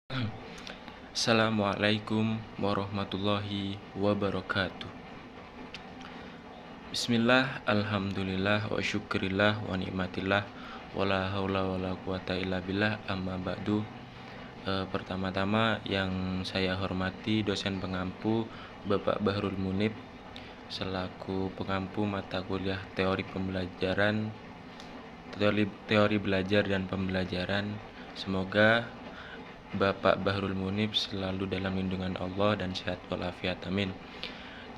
Assalamualaikum warahmatullahi wabarakatuh. Bismillah, alhamdulillah, wa syukurillah, wa nikmatillah, wa la haula wa la quwata illa billah, amma ba'du. Pertama-tama yang saya hormati dosen pengampu Bapak Bahrul Munib selaku pengampu mata kuliah teori belajar dan pembelajaran. Semoga Bapak Bahrul Munib selalu dalam lindungan Allah dan sehat walafiat, amin.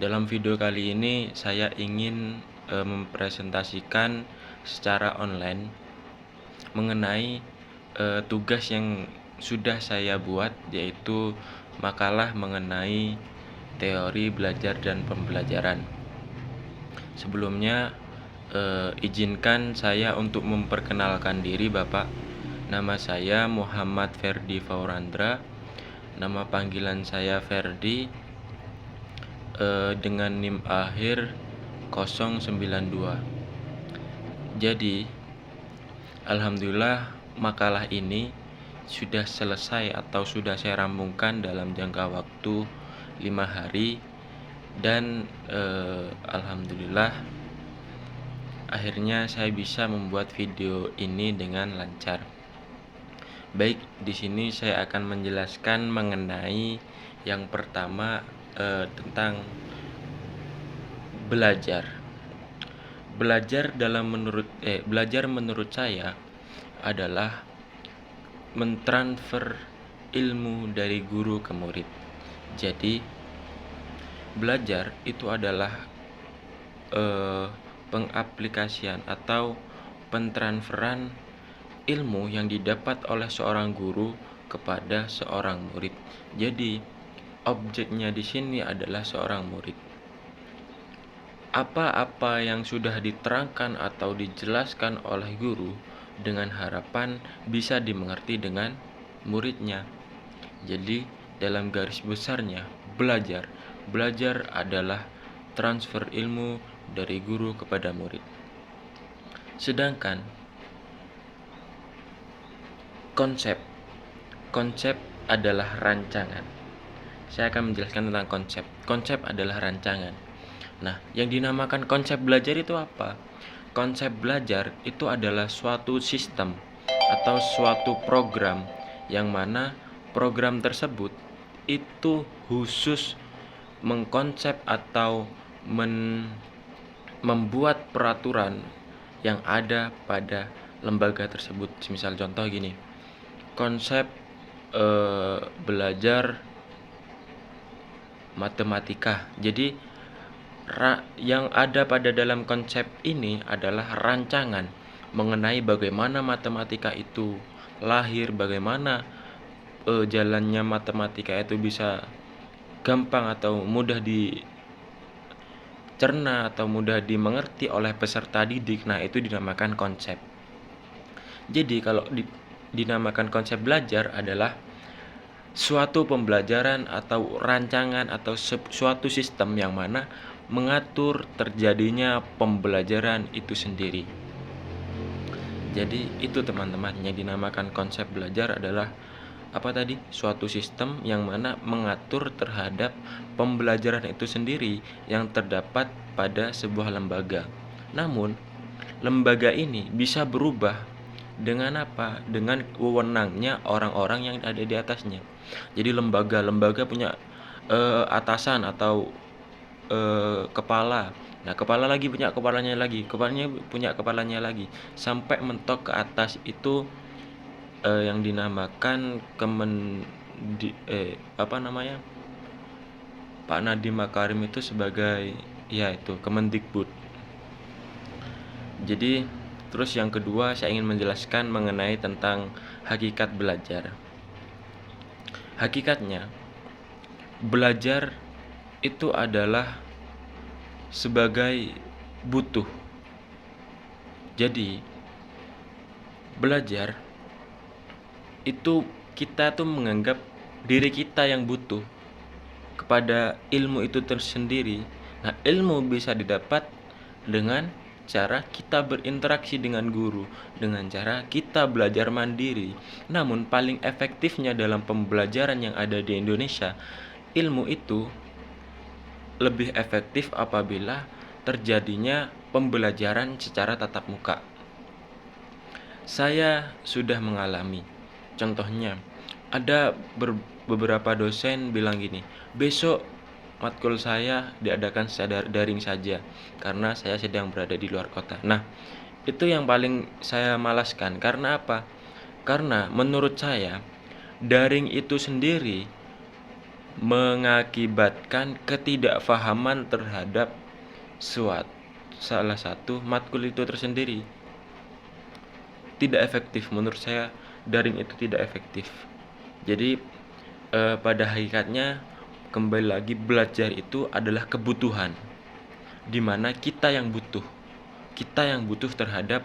Dalam video kali ini saya ingin mempresentasikan secara online mengenai tugas yang sudah saya buat, yaitu makalah mengenai teori belajar dan pembelajaran. Sebelumnya izinkan saya untuk memperkenalkan diri Bapak. Nama saya Muhammad Ferdi Faurandra. Nama panggilan saya Ferdi dengan NIM akhir 092. Jadi alhamdulillah makalah ini sudah selesai atau sudah saya rampungkan dalam jangka waktu 5 hari dan alhamdulillah akhirnya saya bisa membuat video ini dengan lancar. Baik, di sini saya akan menjelaskan mengenai yang pertama tentang belajar. Belajar menurut saya adalah mentransfer ilmu dari guru ke murid. Jadi belajar itu adalah pengaplikasian atau pentransferan ilmu yang didapat oleh seorang guru kepada seorang murid. Jadi objeknya di sini adalah seorang murid. Apa-apa yang sudah diterangkan atau dijelaskan oleh guru dengan harapan bisa dimengerti dengan muridnya. Jadi dalam garis besarnya belajar adalah transfer ilmu dari guru kepada murid. Sedangkan konsep adalah rancangan. Saya akan menjelaskan tentang konsep. Konsep adalah rancangan. Nah, yang dinamakan konsep belajar itu apa? Konsep belajar itu adalah suatu sistem atau suatu program yang mana program tersebut itu khusus mengkonsep atau membuat peraturan yang ada pada lembaga tersebut. Misal contoh gini, konsep belajar matematika. Jadi yang ada pada dalam konsep ini adalah rancangan mengenai bagaimana matematika itu lahir, bagaimana jalannya matematika itu bisa gampang atau mudah dicerna atau mudah dimengerti oleh peserta didik. Nah, itu dinamakan konsep. Jadi kalau dinamakan konsep belajar adalah suatu pembelajaran atau rancangan atau suatu sistem yang mana mengatur terjadinya pembelajaran itu sendiri. Jadi itu teman-teman, yang dinamakan konsep belajar adalah apa tadi? Suatu sistem yang mana mengatur terhadap pembelajaran itu sendiri yang terdapat pada sebuah lembaga. Namun lembaga ini bisa berubah dengan apa? Dengan wewenangnya orang-orang yang ada di atasnya. Jadi lembaga punya atasan atau kepala. Nah, kepala lagi punya kepalanya lagi, kepalanya punya kepalanya lagi, sampai mentok ke atas. Itu yang dinamakan Pak Nadiem Makarim itu sebagai itu Kemendikbud. Jadi terus yang kedua saya ingin menjelaskan mengenai tentang hakikat belajar. Hakikatnya belajar itu adalah sebagai butuh. Jadi belajar itu kita tuh menganggap diri kita yang butuh kepada ilmu itu tersendiri. Nah, ilmu bisa didapat dengan cara kita berinteraksi dengan guru, dengan cara kita belajar mandiri. Namun paling efektifnya dalam pembelajaran yang ada di Indonesia, ilmu itu lebih efektif apabila terjadinya pembelajaran secara tatap muka. Saya sudah mengalami. Contohnya, ada beberapa dosen bilang gini, besok matkul saya diadakan secara daring saja karena saya sedang berada di luar kota. Nah, itu yang paling saya malaskan. Karena apa? Karena menurut saya, daring itu sendiri mengakibatkan ketidakfahaman terhadap salah satu matkul itu tersendiri. Tidak efektif menurut saya, daring itu tidak efektif. Jadi pada hakikatnya kembali lagi, belajar itu adalah kebutuhan, dimana kita yang butuh terhadap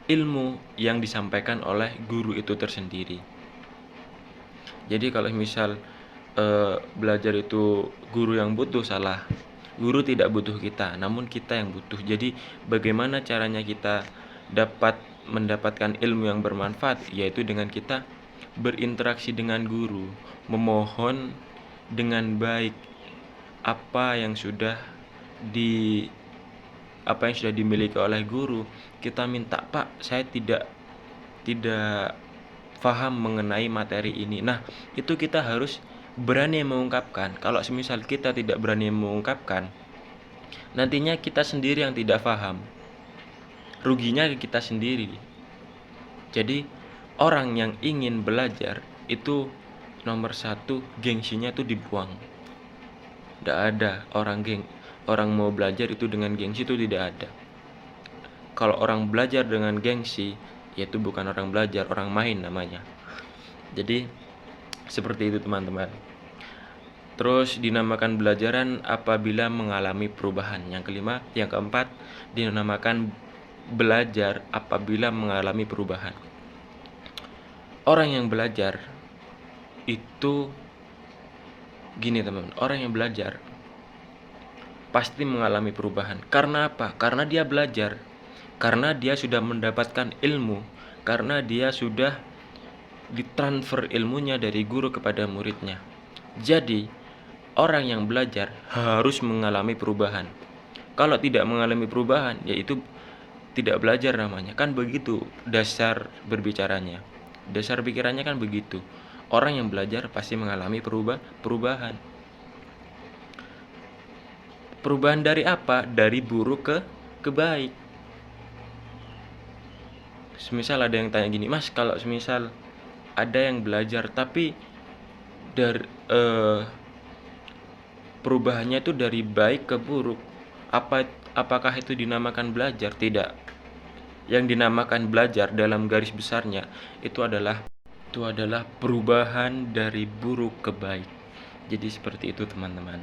ilmu yang disampaikan oleh guru itu tersendiri. Jadi kalau misal belajar itu guru yang butuh, salah. Guru tidak butuh kita, namun kita yang butuh. Jadi bagaimana caranya kita dapat mendapatkan ilmu yang bermanfaat, yaitu dengan kita berinteraksi dengan guru, memohon dengan baik apa yang sudah dimiliki oleh guru. Kita minta, Pak, saya tidak paham mengenai materi ini. Nah, itu kita harus berani mengungkapkan. Kalau semisal kita tidak berani mengungkapkan, nantinya kita sendiri yang tidak paham. Ruginya kita sendiri. Jadi orang yang ingin belajar itu nomor satu, gengsinya itu dibuang. Tidak ada orang mau belajar itu dengan gengsi, itu tidak ada. Kalau orang belajar dengan gengsi, yaitu bukan orang belajar, orang main namanya. Jadi seperti itu teman-teman. Terus dinamakan belajaran apabila mengalami perubahan. Yang keempat dinamakan belajar apabila mengalami perubahan. Orang yang belajar itu gini teman-teman, orang yang belajar pasti mengalami perubahan. Karena apa? Karena dia belajar, karena dia sudah mendapatkan ilmu, karena dia sudah ditransfer ilmunya dari guru kepada muridnya. Jadi orang yang belajar harus mengalami perubahan. Kalau tidak mengalami perubahan, yaitu tidak belajar namanya. Kan begitu dasar berbicaranya, dasar pikirannya kan begitu. Orang yang belajar pasti mengalami perubahan. Perubahan dari apa? Dari buruk ke baik. Semisal ada yang tanya gini, Mas, kalau semisal ada yang belajar tapi dari perubahannya itu dari baik ke buruk, apakah itu dinamakan belajar? Tidak. Yang dinamakan belajar dalam garis besarnya itu adalah perubahan dari buruk ke baik. Jadi seperti itu teman-teman.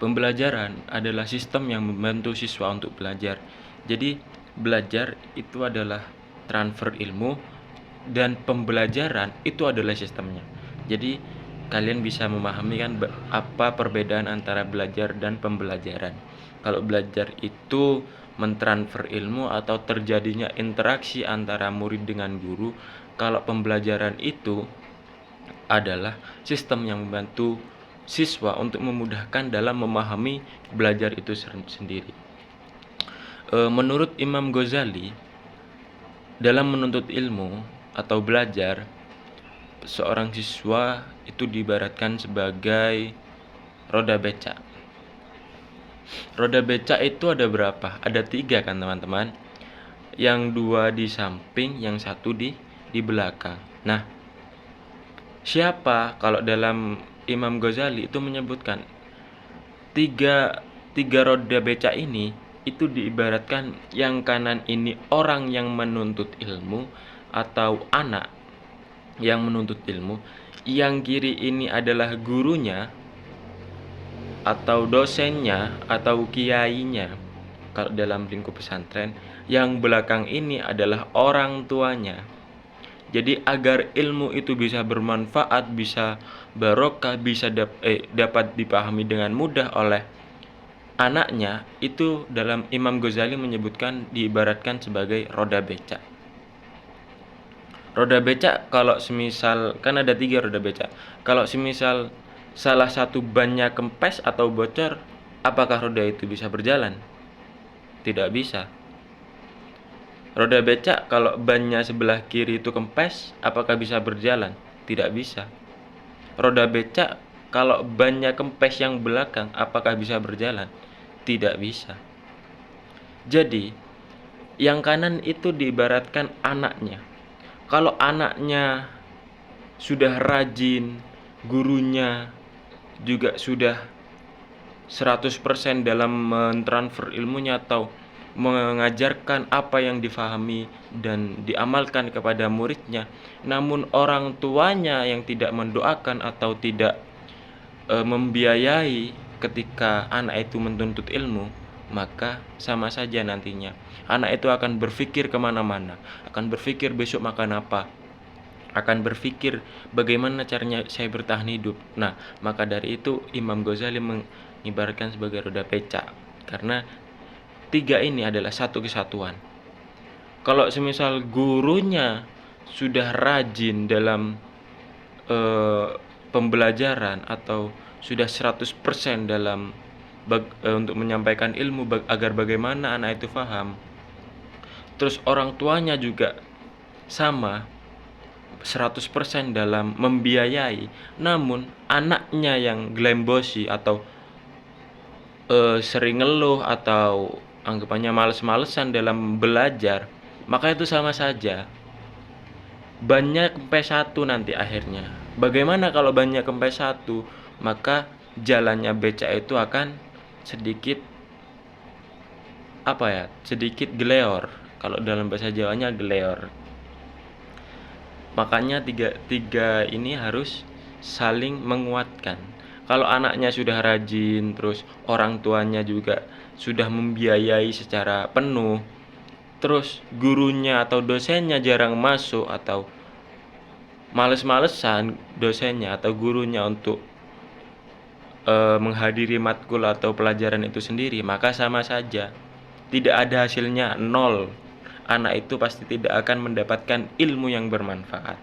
Pembelajaran adalah sistem yang membantu siswa untuk belajar. Jadi belajar itu adalah transfer ilmu, dan pembelajaran itu adalah sistemnya. Jadi kalian bisa memahami kan apa perbedaan antara belajar dan pembelajaran. Kalau belajar itu mentransfer ilmu atau terjadinya interaksi antara murid dengan guru. Kalau pembelajaran itu adalah sistem yang membantu siswa untuk memudahkan dalam memahami belajar itu sendiri. Menurut Imam Ghazali, dalam menuntut ilmu atau belajar, seorang siswa itu diibaratkan sebagai roda becak. Roda becak itu ada berapa? Ada 3 kan teman-teman. Yang 2 di samping, yang 1 di belakang. Nah, siapa kalau dalam Imam Ghazali itu menyebutkan tiga roda becak ini itu diibaratkan yang kanan ini orang yang menuntut ilmu atau anak yang menuntut ilmu, yang kiri ini adalah gurunya atau dosennya atau kiainya kalau dalam lingkup pesantren, yang belakang ini adalah orang tuanya. Jadi agar ilmu itu bisa bermanfaat, bisa barokah, bisa dapat dipahami dengan mudah oleh anaknya itu dalam Imam Ghazali menyebutkan diibaratkan sebagai roda becak. Roda becak kalau semisal kan ada 3 roda becak. Kalau semisal salah satu bannya kempes atau bocor, apakah roda itu bisa berjalan? Tidak bisa. Roda becak kalau bannya sebelah kiri itu kempes, apakah bisa berjalan? Tidak bisa. Roda becak kalau bannya kempes yang belakang, apakah bisa berjalan? Tidak bisa. Jadi, yang kanan itu diibaratkan anaknya. Kalau anaknya sudah rajin, gurunya juga sudah 100% dalam mentransfer ilmunya atau mengajarkan apa yang difahami dan diamalkan kepada muridnya, namun orang tuanya yang tidak mendoakan atau tidak membiayai ketika anak itu menuntut ilmu, maka sama saja nantinya anak itu akan berpikir kemana-mana, akan berpikir besok makan apa, akan berpikir bagaimana caranya saya bertahan hidup. Nah, maka dari itu Imam Ghazali mengibaratkan sebagai roda becak, karena 3 ini adalah satu kesatuan. Kalau semisal gurunya sudah rajin dalam pembelajaran atau sudah 100% dalam untuk menyampaikan ilmu agar bagaimana anak itu paham, terus orang tuanya juga sama 100% dalam membiayai, namun anaknya yang glembosi atau sering ngeluh atau anggapannya males-malesan dalam belajar, maka itu sama saja banyak kempes 1 nanti akhirnya. Bagaimana kalau banyak kempes 1? Maka jalannya becak itu akan sedikit sedikit geleor. Kalau dalam bahasa Jawanya geleor. Makanya tiga ini harus saling menguatkan. Kalau anaknya sudah rajin, terus orang tuanya juga sudah membiayai secara penuh, terus gurunya atau dosennya jarang masuk atau males-malesan dosennya atau gurunya untuk menghadiri matkul atau pelajaran itu sendiri, maka sama saja. Tidak ada hasilnya, 0. Anak itu pasti tidak akan mendapatkan ilmu yang bermanfaat.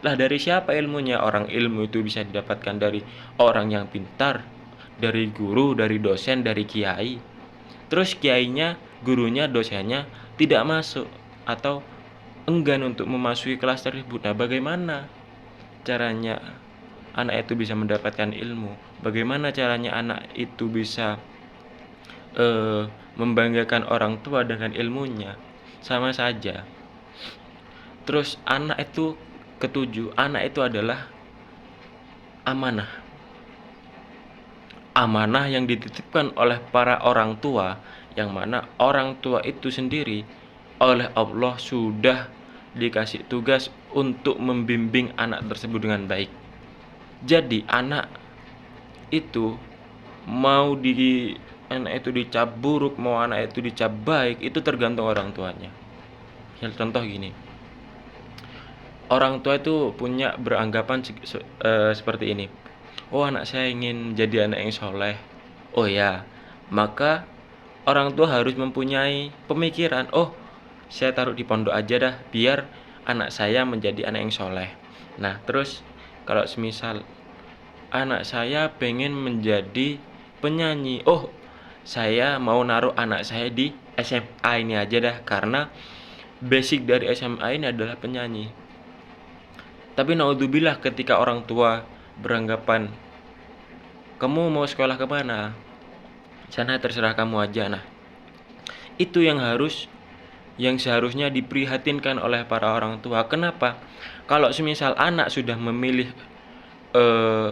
Lah dari siapa ilmunya? Orang ilmu itu bisa didapatkan dari orang yang pintar, dari guru, dari dosen, dari kiai. Terus kiainya, gurunya, dosennya tidak masuk atau enggan untuk memasuki kelas tersebut. Nah, bagaimana caranya anak itu bisa mendapatkan ilmu? Bagaimana caranya anak itu bisa membanggakan orang tua dengan ilmunya? Sama saja. Terus anak itu ketujuh, anak itu adalah amanah. Amanah yang dititipkan oleh para orang tua, yang mana orang tua itu sendiri oleh Allah sudah dikasih tugas untuk membimbing anak tersebut dengan baik. Jadi anak itu mau anak itu dicap buruk, mau anak itu dicap baik, itu tergantung orang tuanya. Contoh gini, orang tua itu punya beranggapan seperti ini. Oh, anak saya ingin jadi anak yang soleh. Oh ya, maka orang tua harus mempunyai pemikiran, oh saya taruh di pondok aja dah, biar anak saya menjadi anak yang soleh. Nah, terus kalau semisal anak saya pengen menjadi penyanyi, oh saya mau naruh anak saya di SMA ini aja dah, karena basic dari SMA ini adalah penyanyi. Tapi naudzubillah ketika orang tua beranggapan, kamu mau sekolah kemana? Sana terserah kamu aja. Nah, itu yang seharusnya diprihatinkan oleh para orang tua. Kenapa? Kalau semisal anak sudah memilih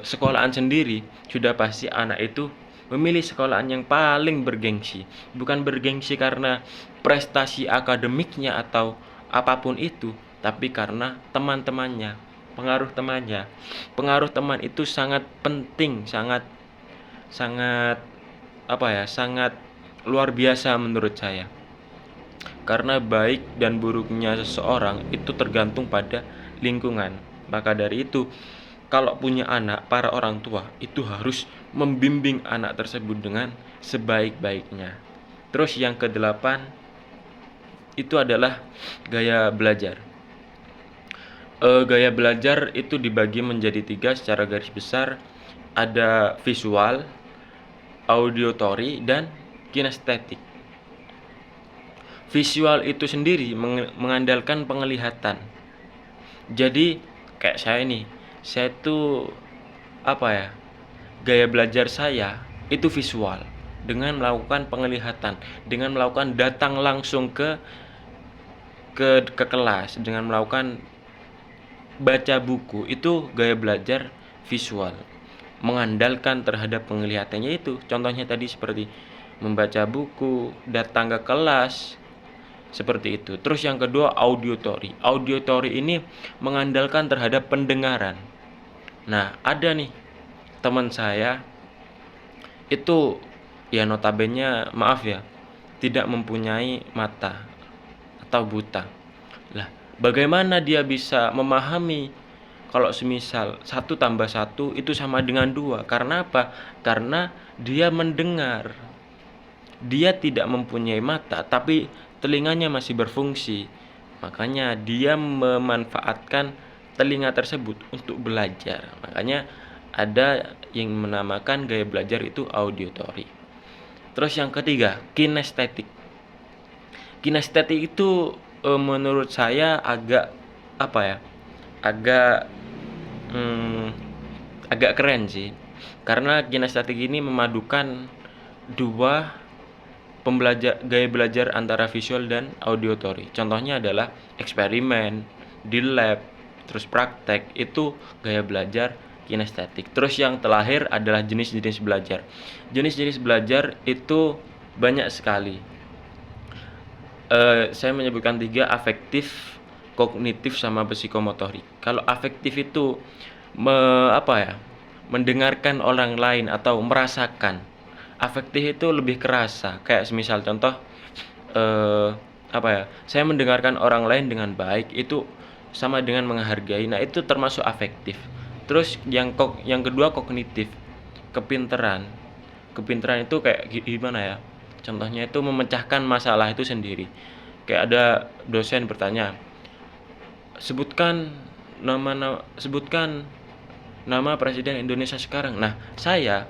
sekolahan sendiri, sudah pasti anak itu memilih sekolahan yang paling bergengsi. Bukan bergengsi karena prestasi akademiknya atau apapun itu, tapi karena teman-temannya, pengaruh temannya. Pengaruh teman itu sangat penting, sangat sangat luar biasa menurut saya. Karena baik dan buruknya seseorang itu tergantung pada lingkungan. Maka dari itu, kalau punya anak, para orang tua itu harus membimbing anak tersebut dengan sebaik-baiknya. Terus yang kedelapan itu adalah gaya belajar. Gaya belajar itu dibagi menjadi 3 secara garis besar. Ada visual, auditory, dan kinestetik. Visual itu sendiri mengandalkan penglihatan. Jadi kayak saya tuh gaya belajar saya itu visual dengan melakukan penglihatan, dengan melakukan datang langsung ke kelas, dengan melakukan baca buku. Itu gaya belajar visual, mengandalkan terhadap penglihatannya. Itu contohnya tadi seperti membaca buku, datang ke kelas, seperti itu. Terus yang kedua auditory. Auditory ini mengandalkan terhadap pendengaran. Nah, ada nih teman saya itu ya notabene maaf ya, tidak mempunyai mata atau buta. Lah, bagaimana dia bisa memahami kalau semisal 1 tambah 1 itu sama dengan 2? Karena apa? Karena dia mendengar. Dia tidak mempunyai mata, tapi telinganya masih berfungsi. Makanya dia memanfaatkan telinga tersebut untuk belajar. Makanya ada yang menamakan gaya belajar itu auditory. Terus yang ketiga, kinestetik. Kinestetik itu menurut saya agak agak agak keren sih. Karena kinestetik ini memadukan dua gaya belajar antara visual dan auditory. Contohnya adalah eksperimen di lab, terus praktek, itu gaya belajar kinestetik. Terus yang terakhir adalah jenis-jenis belajar. Jenis-jenis belajar itu banyak sekali. Saya menyebutkan 3: afektif, kognitif, sama psikomotorik. Kalau afektif itu mendengarkan orang lain atau merasakan. Afektif itu lebih kerasa, kayak semisal contoh saya mendengarkan orang lain dengan baik, itu sama dengan menghargai. Nah, itu termasuk afektif. Terus yang kedua kognitif, kepintaran. Kepintaran itu kayak gimana ya? Contohnya itu memecahkan masalah itu sendiri. Kayak ada dosen bertanya, sebutkan nama presiden Indonesia sekarang. Nah, saya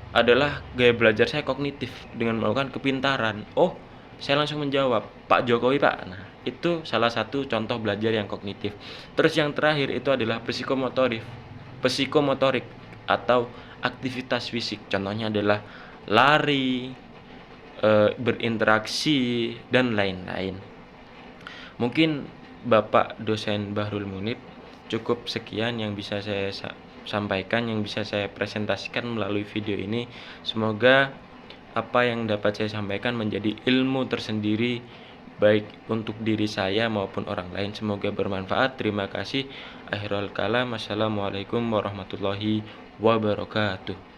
adalah gaya belajar saya kognitif dengan melakukan kepintaran. Oh, saya langsung menjawab, Pak Jokowi, Pak. Nah, itu salah satu contoh belajar yang kognitif. Terus yang terakhir itu adalah psikomotorik atau aktivitas fisik. Contohnya adalah lari, berinteraksi, dan lain-lain. Mungkin Bapak dosen Bahrul Munib, cukup sekian yang bisa saya sampaikan, yang bisa saya presentasikan melalui video ini. Semoga apa yang dapat saya sampaikan menjadi ilmu tersendiri baik untuk diri saya maupun orang lain. Semoga bermanfaat. Terima kasih. Akhirul kalam. Assalamualaikum warahmatullahi wabarakatuh.